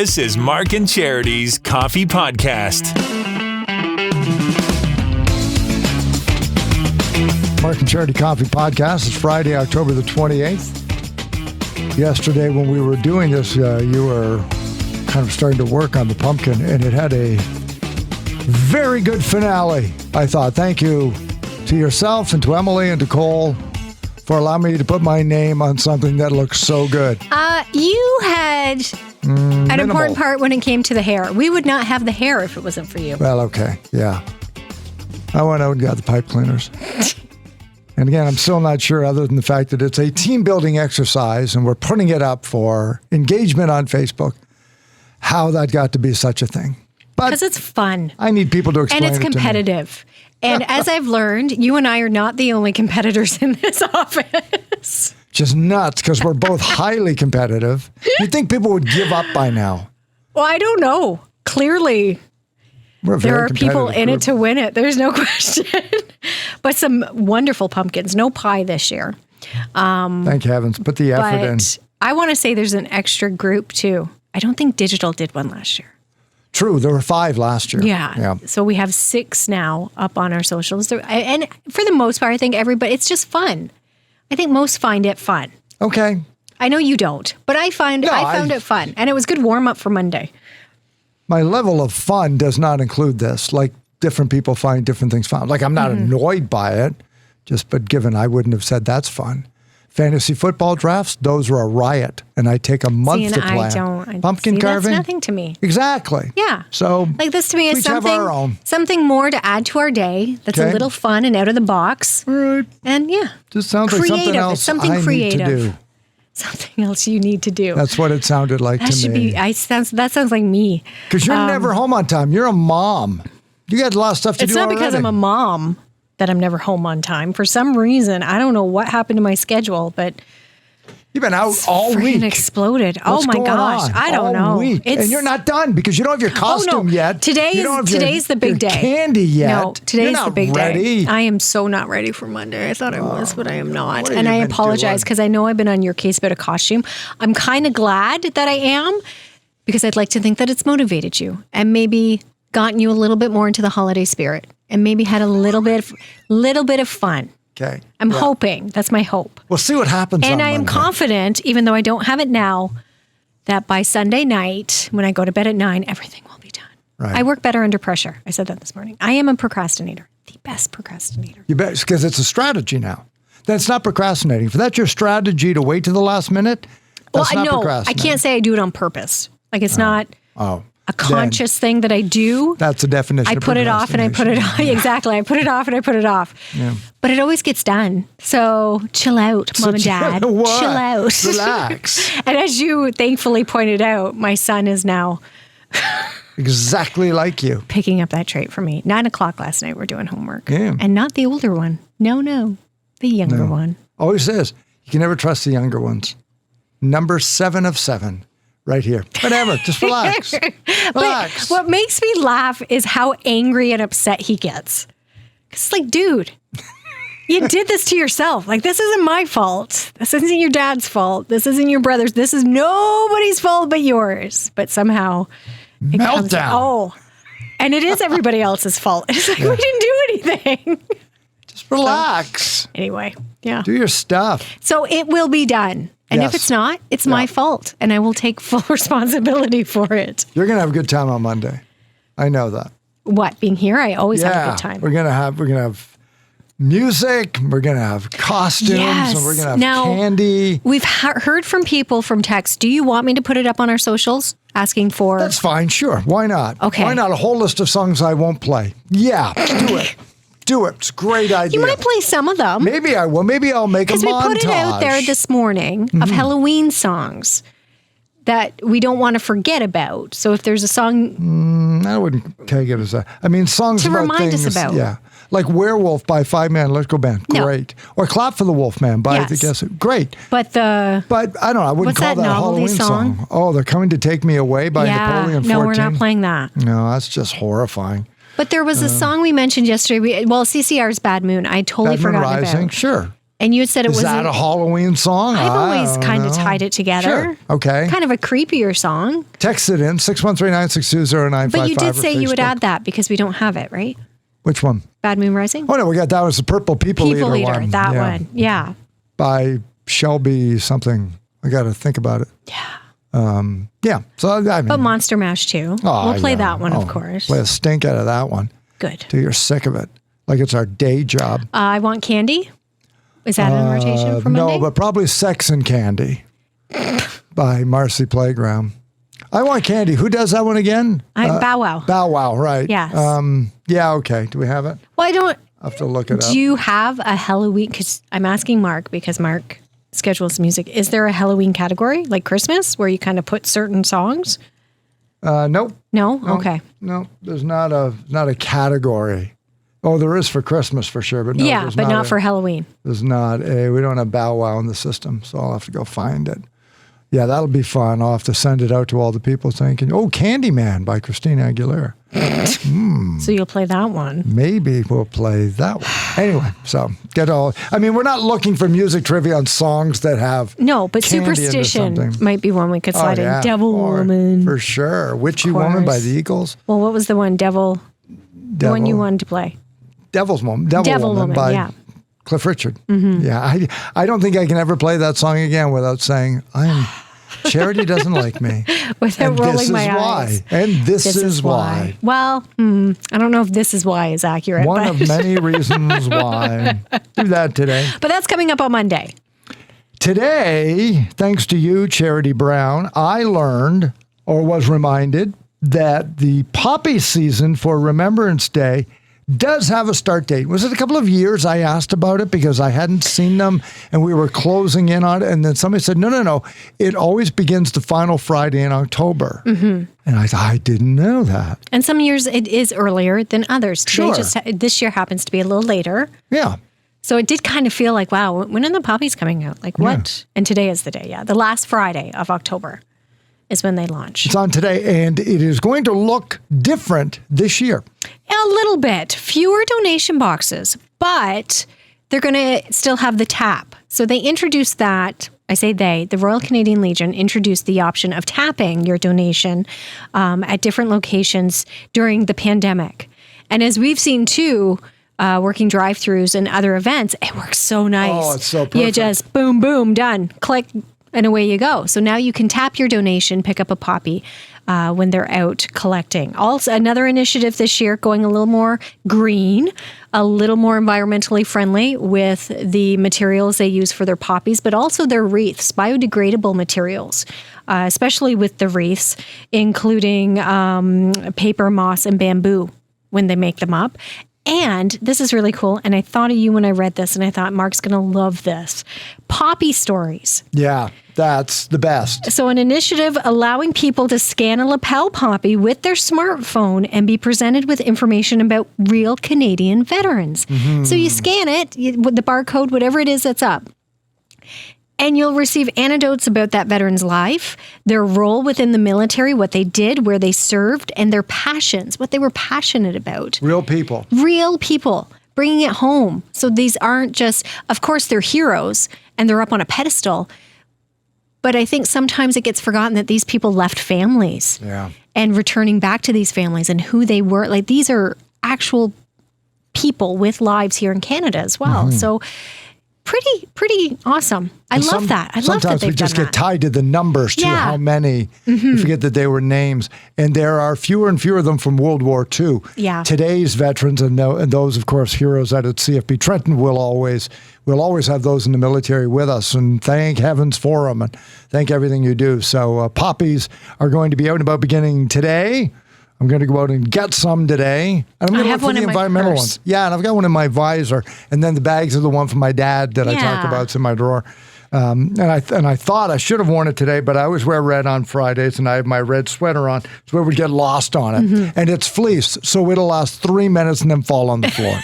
This is Mark and Charity's Coffee Podcast. Mark and Charity Coffee Podcast. It's Friday, October the 28th. Yesterday when we were doing this, you were kind of starting to work on the pumpkin, and it had a very good finale, I thought. Thank you to yourself and to Emily and to Cole for allowing me to put my name on something that looks so good. You had an important part when it came to the hair. We would not have the hair if it wasn't for you. Well, okay, yeah. I went out and got the pipe cleaners. And again, I'm still not sure, other than the fact that it's a team-building exercise and we're putting it up for engagement on Facebook, how that got to be such a thing. Because it's fun. I need people to explain it to me. And it's competitive. And as I've learned, you and I are not the only competitors in this office. Just nuts, because we're both highly competitive. You'd think people would give up by now. Well, I don't know. Clearly, there are people in it to win it. There's no question. But some wonderful pumpkins. No pie this year. Thank heavens. Put the effort in. I want to say there's an extra group, too. I don't think Digital did one last year. True. There were 5 last year. Yeah. So we have 6 now up on our socials. And for the most part, I think everybody, it's just fun. I think most find it fun. Okay. I know you don't, but I found it fun. And it was good warm up for Monday. My level of fun does not include this. Like, different people find different things fun. Like, I'm not annoyed by it, but given I wouldn't have said that's fun. Fantasy football drafts, those are a riot. And I take a month to plan. Pumpkin carving? That's nothing to me. Exactly. Yeah. So, like, this to me is something more to add to our day that's a little fun and out of the box. Right. And yeah. Just sounds like something else creative. Need to do. Something else you need to do. That's what it sounded like to me. That sounds like me. Because you're never home on time. You're a mom. You got a lot of stuff to do already. It's not because I'm a mom that I'm never home on time. For some reason, I don't know what happened to my schedule, but you've been out all week. Exploded. What's oh my gosh, I don't know. Week. And you're not done because you don't have your costume yet. Today's the big day. Candy yet? No, today's the big day. I am so not ready for Monday. I thought I was, but I am not. And I apologize because I know I've been on your case about a costume. I'm kind of glad that I am because I'd like to think that it's motivated you and maybe gotten you a little bit more into the holiday spirit and maybe had a little bit of fun. Okay. I'm hoping. That's my hope. We'll see what happens And on I am Monday. confident, even though I don't have it now, that by Sunday night, when I go to bed at 9, everything will be done. Right. I work better under pressure. I said that this morning. I am a procrastinator. The best procrastinator. You bet, because it's a strategy now. That's not procrastinating. If that's your strategy to wait to the last minute, that's not procrastinating. I can't say I do it on purpose. Like it's not a conscious thing that I do. That's the definition of I put it off and I put it off. Exactly. I put it off and I put it off. Yeah. But it always gets done. So chill out, Mom and Dad. What? Chill out. Relax. And as you thankfully pointed out, my son is now exactly like you. Picking up that trait for me. 9:00 last night, we're doing homework. Yeah. And not the older one. No. The younger one. Always says, you can never trust the younger ones. Number 7 of 7. Right here. Whatever. Just relax. Relax. But what makes me laugh is how angry and upset he gets. It's like, dude, you did this to yourself. Like, this isn't my fault. This isn't your dad's fault. This isn't your brother's. This is nobody's fault but yours. But somehow it meltdown. And it is everybody else's fault. It's like, we didn't do anything. Just relax. So, anyway, yeah. Do your stuff. So it will be done. And if it's not, it's my fault. And I will take full responsibility for it. You're going to have a good time on Monday. I know that. What? Being here? I always have a good time. We're going to have music. We're going to have costumes. Yes. And we're going to have candy. We've heard from people from text. Do you want me to put it up on our socials? Asking for... That's fine. Sure. Why not? Okay. Why not? A whole list of songs I won't play. Yeah. Do it. Do it. It's a great idea. You might play some of them. Maybe I will. Maybe I'll make a montage. Because we put it out there this morning of Halloween songs that we don't want to forget about. So if there's a song... I wouldn't take it as that. I mean, songs to about remind things. Us about. Yeah. Like Werewolf by 5-Man Electro Band. Great. Or Clap for the Wolfman by the Guess Who. Great. But I don't know. I wouldn't call that a Halloween song. Oh, They're Coming to Take Me Away by Napoleon 14. No, we're not playing that. No, that's just horrifying. But there was a song we mentioned yesterday. CCR's Bad Moon. I totally forgot about. Sure. And you had said it was... Is that a Halloween song? I've always kind of tied it together. Sure. Okay. Kind of a creepier song. Text it in, 613-962-0955. But you did say you would add that because we don't have it, right? Which one? Bad Moon Rising? Oh, no, we got that was the Purple People Eater one. That one. Yeah. By Shelby something. I got to think about it. Yeah. Yeah. So, I mean, but Monster Mash too. We'll play that one, of course. Play a stink out of that one. Good. Till you're sick of it. Like it's our day job. I Want Candy. Is that in rotation for Monday? No, but probably Sex and Candy by Marcy Playground. I Want Candy. Who does that one again? Bow Wow. Bow Wow, right. Yes. Yeah, okay. Do we have it? Well, I don't... I'll have to look it up. Do you have a Halloween? Because I'm asking Mark because Mark schedules music. Is there a Halloween category like Christmas where you kind of put certain songs? Nope. No? Okay. No, there's not a category. Oh, there is for Christmas for sure, but no. Yeah, but not for Halloween. There's not we don't have Bow Wow in the system, so I'll have to go find it. Yeah, that'll be fun. I'll have to send it out to all the people thinking, oh, Candyman by Christina Aguilera. So you'll play that one. Maybe we'll play that one. Anyway, so we're not looking for music trivia on songs that have no, but Superstition might be one we could slide in. Devil Woman. For sure. Witchy Woman by the Eagles. Well, what was the one? The one you wanted to play? Devil Woman by Cliff Richard. Mm-hmm. Yeah, I don't think I can ever play that song again without saying, Charity doesn't like me. Without rolling my eyes. And this is why. Well, I don't know if this is why is accurate. One of many reasons why. Do that today. But that's coming up on Monday. Today, thanks to you, Charity Brown, I learned or was reminded that the Poppies season for Remembrance Day does have a start date. Was it a couple of years I asked about it because I hadn't seen them and we were closing in on it? And then somebody said, no. It always begins the final Friday in October. Mm-hmm. And I thought, I didn't know that. And some years it is earlier than others. Sure. This year happens to be a little later. Yeah. So it did kind of feel like, wow, when are the Poppies coming out? Like what? Yeah. And today is the day. Yeah. The last Friday of October is when they launch. It's on today, and it is going to look different this year. A little bit. Fewer donation boxes, but they're going to still have the tap. So they introduced that. I say the Royal Canadian Legion introduced the option of tapping your donation at different locations during the pandemic. And as we've seen too, working drive-thrus and other events, it works so nice. Oh, it's so perfect. You just boom, boom, done. Click. And away you go. So now you can tap your donation, pick up a poppy when they're out collecting. Also, another initiative this year going a little more green, a little more environmentally friendly with the materials they use for their poppies, but also their wreaths, biodegradable materials, especially with the wreaths, including paper, moss, and bamboo when they make them up. And this is really cool. And I thought of you when I read this, and I thought Mark's going to love this. Poppy stories. Yeah, that's the best. So an initiative allowing people to scan a lapel poppy with their smartphone and be presented with information about real Canadian veterans. Mm-hmm. So you scan it, with the barcode, whatever it is that's up. And you'll receive anecdotes about that veteran's life, their role within the military, what they did, where they served, and their passions, what they were passionate about. Real people. Real people, bringing it home. So these aren't just, of course, they're heroes, and they're up on a pedestal. But I think sometimes it gets forgotten that these people left families. Yeah. And returning back to these families and who they were. Like, these are actual people with lives here in Canada as well. Mm-hmm. So pretty awesome. I love that. I love that they've done that. Sometimes we just get tied to the numbers, to how many. Mm-hmm. You forget that they were names. And there are fewer and fewer of them from World War II. Yeah. Today's veterans and those, of course, heroes out at CFB Trenton we'll always have those in the military with us. And thank heavens for them. And thank everything you do. So poppies are going to be out and about beginning today. I'm going to go out and get some today. And I'm going to look for the environmental ones. Yeah, and I've got one in my visor. And then the bags are the one from my dad that I talked about. It's in my drawer. And I thought I should have worn it today, but I always wear red on Fridays, and I have my red sweater on, so it would get lost on it. Mm-hmm. And it's fleece, so it'll last 3 minutes and then fall on the floor.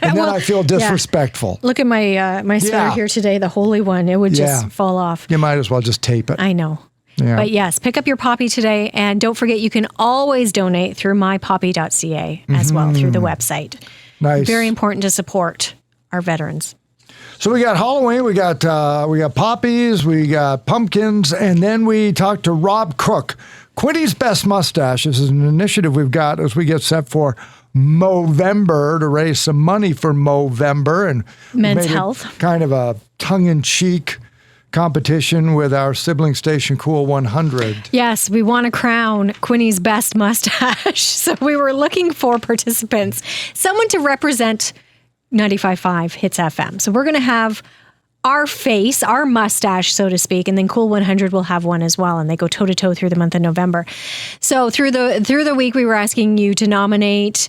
And then I feel disrespectful. Look at my sweater here today, the holy one. It would just fall off. You might as well just tape it. I know. Yeah. But yes, pick up your poppy today, and don't forget you can always donate through mypoppy.ca as well, through the website. Nice. Very important to support our veterans. So we got Halloween, we got Poppies, we got pumpkins, and then we talked to Rob Cooke. Quinny's Best Mustache. This is an initiative we've got as we get set for Movember to raise some money for Movember and men's health. Kind of a tongue-in-cheek competition with our sibling station Cool 100. Yes, we want to crown Quinny's Best Mustache. So we were looking for participants, someone to represent 95.5 Hits FM. So we're going to have our face, our mustache, so to speak, and then Cool 100 will have one as well, and they go toe-to-toe through the month of November. So through the week, we were asking you to nominate.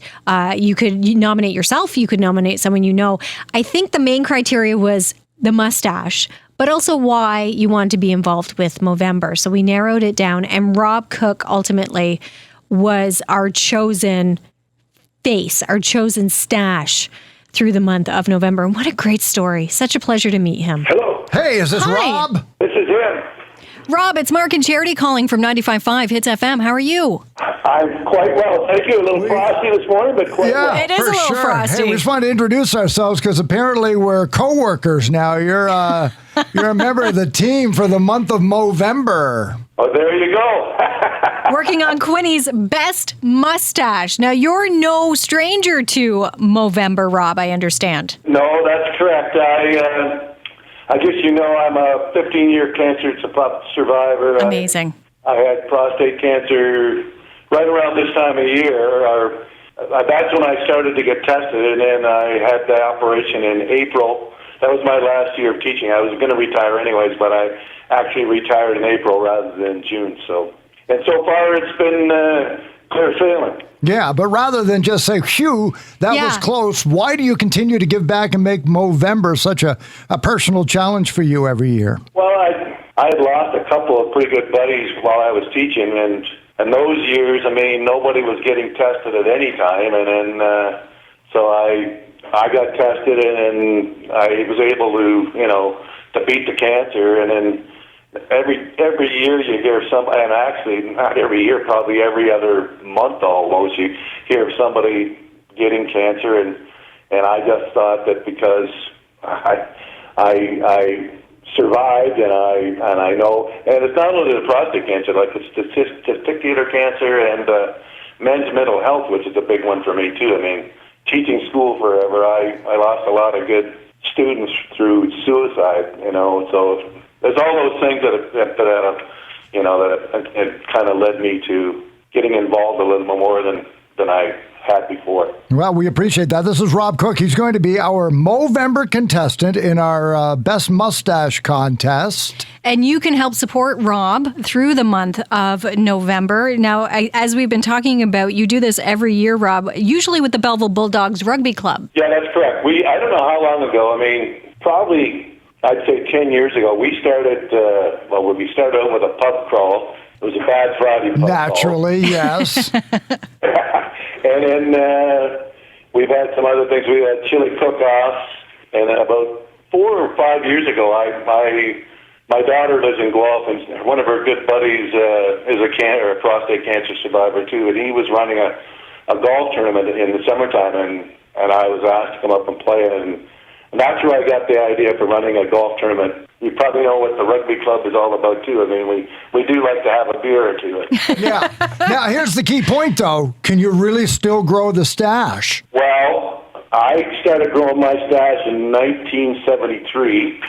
You could nominate yourself. You could nominate someone you know. I think the main criteria was the mustache, but also why you want to be involved with Movember. So we narrowed it down, and Rob Cooke ultimately was our chosen face, our chosen stash through the month of November. And what a great story. Such a pleasure to meet him. Hello. Hey, is this Hi. Rob? This is him. Rob, it's Mark and Charity calling from 95.5 Hits FM. How are you? I'm quite well. Thank you. A little frosty this morning, but quite well. It is for a little sure. frosty. Hey, we just wanted to introduce ourselves because apparently we're co-workers now. You're a member of the team for the month of Movember. Oh, there you go. Working on Quinny's Best Mustache. Now, you're no stranger to Movember, Rob, I understand. No, that's correct. I guess you know I'm a 15-year cancer survivor. Amazing. I had prostate cancer right around this time of year. That's when I started to get tested, and then I had the operation in April. That was my last year of teaching. I was going to retire anyways, but I actually retired in April rather than June. And so far it's been clear sailing. Yeah, but rather than just say, phew, that was close, why do you continue to give back and make Movember such a personal challenge for you every year? Well, I had lost a couple of pretty good buddies while I was teaching, and those years, I mean, nobody was getting tested at any time, and then so I got tested, and I was able to beat the cancer, and then every year you hear and actually not every year, probably every other month almost, you hear of somebody getting cancer, and I just thought that because I survived, and I know, and it's not only the prostate cancer, like it's testicular cancer and men's mental health, which is a big one for me too. I mean, teaching school forever, I lost a lot of good students through suicide, so there's all those things that kind of led me to getting involved a little more than I had before. Well, we appreciate that. This is Rob Cooke. He's going to be our Movember contestant in our Best Mustache contest. And you can help support Rob through the month of November. Now, as we've been talking about, you do this every year, Rob, usually with the Belleville Bulldogs Rugby Club. Yeah, that's correct. I don't know how long ago. I mean, probably I'd say 10 years ago. We started we started out with a pub crawl. It was a bad Friday pub Naturally, crawl. Yes. And then we've had some other things. We had chili cook-offs, and about 4 or 5 years ago, my daughter lives in Guelph, and one of her good buddies is a prostate cancer survivor too, and he was running a golf tournament in the summertime, and I was asked to come up and play it, and that's where I got the idea for running a golf tournament. You probably know what the rugby club is all about too. I mean, we do like to have a beer or two. Yeah. Now, here's the key point, though. Can you really still grow the stash? Well, I started growing my stash in 1973,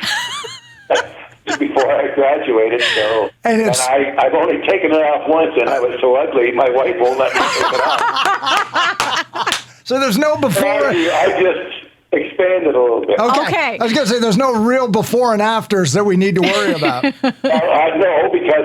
before I graduated. So, and I've only taken it off once, and I was so ugly, my wife won't let me take it off. So there's no before. I just expanded a little bit. Okay. I was going to say there's no real before and afters that we need to worry about. No, because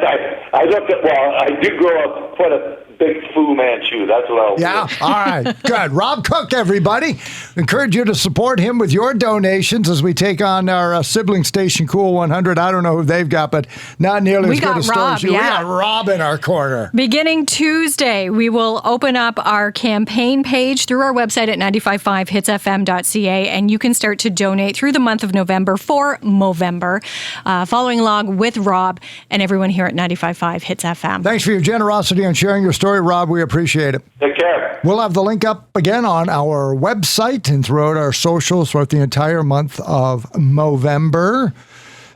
I looked at, I did grow up quite a big Fu Manchu. That's what I'll do. All right. Good. Rob Cooke, everybody. Encourage you to support him with your donations as we take on our sibling station, Cool 100. I don't know who they've got, but not nearly as good a story as you. We got Rob in our corner. Beginning Tuesday, we will open up our campaign page through our website at 955hitsfm.ca, and you can start to donate through the month of November for Movember, following along with Rob and everyone here at 955 Hits FM. Thanks for your generosity and sharing your story enjoy, Rob. We appreciate it. Take care. We'll have the link up again on our website and throughout our socials throughout the entire month of Movember.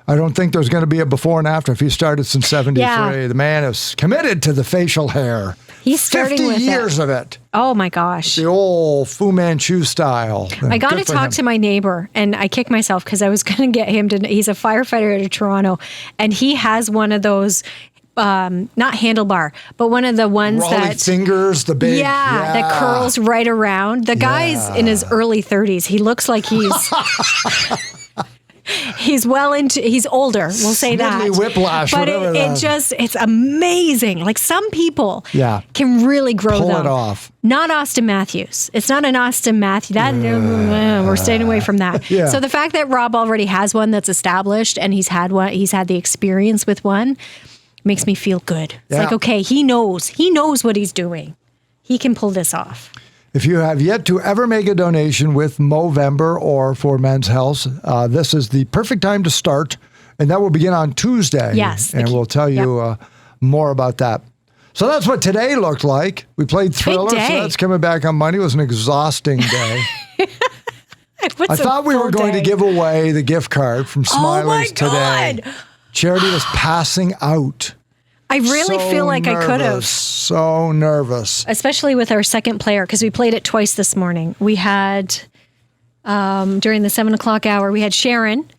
I don't think there's going to be a before and after. If he started since 73, the man is committed to the facial hair. He's starting 50 with years of it. Oh, my gosh. The old Fu Manchu style. I got to talk to my neighbor, and I kicked myself because I was going to get him to, he's a firefighter out of Toronto, and he has one of those, not handlebar, but one of the ones Rolly fingers, the big. that curls right around. The guy's in his early 30s. He looks like he's... He's older, we'll say that. Whiplash, but it's amazing. Like some people can really grow Pull them. it off. Not Austin Matthews. It's not an Austin Matthews. We're staying away from that. Yeah. So the fact that Rob already has one that's established and he's had the experience with one makes me feel good. It's like, okay, he knows what he's doing. He can pull this off. If you have yet to ever make a donation with Movember or for Men's Health, this is the perfect time to start, and that will begin on Tuesday. Yes. And we'll tell you more about that. So that's what today looked like. We played Thriller, so that's coming back on Monday. It was an exhausting day. I thought we were going to give away the gift card from Smiley's today. Charity was passing out. I really feel like I could have. So nervous. Especially with our second player, because we played it twice this morning. We had, during the 7 o'clock hour, we had Sharon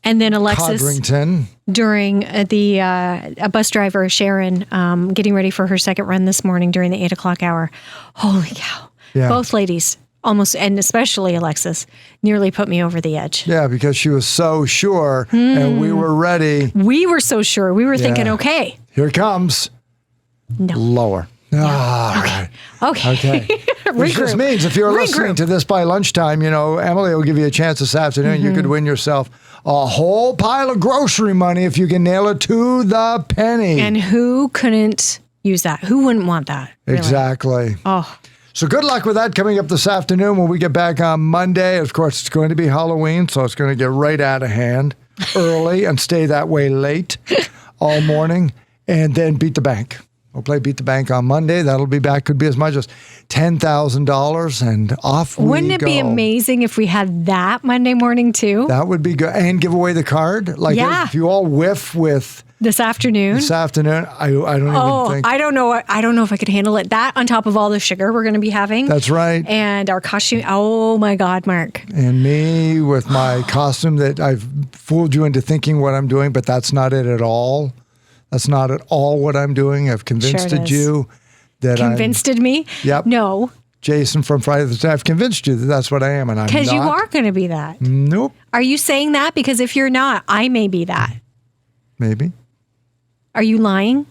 and then Alexis. Codrington. During a bus driver, Sharon, getting ready for her second run this morning during the 8 o'clock hour. Holy cow. Yeah. Both ladies, almost, and especially Alexis, nearly put me over the edge. Yeah, because she was so sure and we were ready. We were so sure. We were thinking, okay. Here it comes. No. Lower. Yeah. Okay. Which just means if you're listening to this by lunchtime, Emily will give you a chance this afternoon. You could win yourself a whole pile of grocery money if you can nail it to the penny. And who couldn't use that? Who wouldn't want that? Really? Exactly. Oh. So good luck with that coming up this afternoon when we get back on Monday. Of course, it's going to be Halloween, so it's going to get right out of hand early and stay that way late all morning. And then Beat the Bank. We'll play Beat the Bank on Monday. That'll be back. Could be as much as $10,000 and off we go. Wouldn't it be amazing if we had that Monday morning too? That would be good. And give away the card. Like if you all whiff with this afternoon. I don't even think. I don't know if I could handle it. That on top of all the sugar we're going to be having. That's right. And our costume. Oh my God, Mark. And me with my costume that I've fooled you into thinking what I'm doing, but that's not it at all. That's not at all what I'm doing. I've convinced you that Convinced me? Yep. No. Jason from Friday the 13th. I've convinced you that that's what I am, and I'm not. Because you are going to be that. Nope. Are you saying that? Because if you're not, I may be that. Maybe. Are you lying?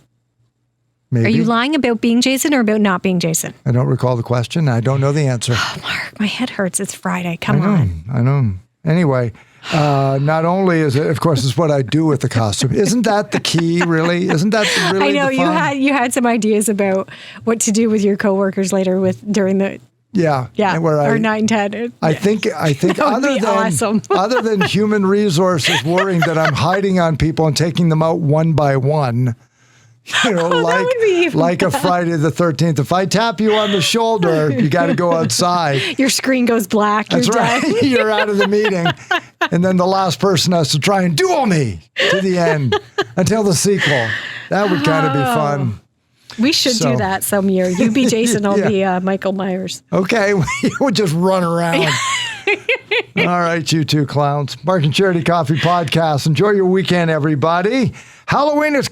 Maybe. Are you lying about being Jason or about not being Jason? I don't recall the question. I don't know the answer. Oh, Mark, my head hurts. It's Friday. Come on. I know. Anyway, not only is it, of course, it's what I do with the costume. Isn't that the key, really? Isn't that really I know the fun? you had some ideas about what to do with your coworkers later during the or 9-10. I think awesome. other than human resources worrying that I'm hiding on people and taking them out one by one. Like a Friday the 13th. If I tap you on the shoulder, you got to go outside. Your screen goes black. That's right. You're out of the meeting. And then the last person has to try and duel me to the end until the sequel. That would kind of be fun. We should do that some year. You be Jason, I'll be Michael Myers. Okay. We'll just run around. All right, you two clowns. Mark and Charity Coffee Podcast. Enjoy your weekend, everybody. Halloween is coming.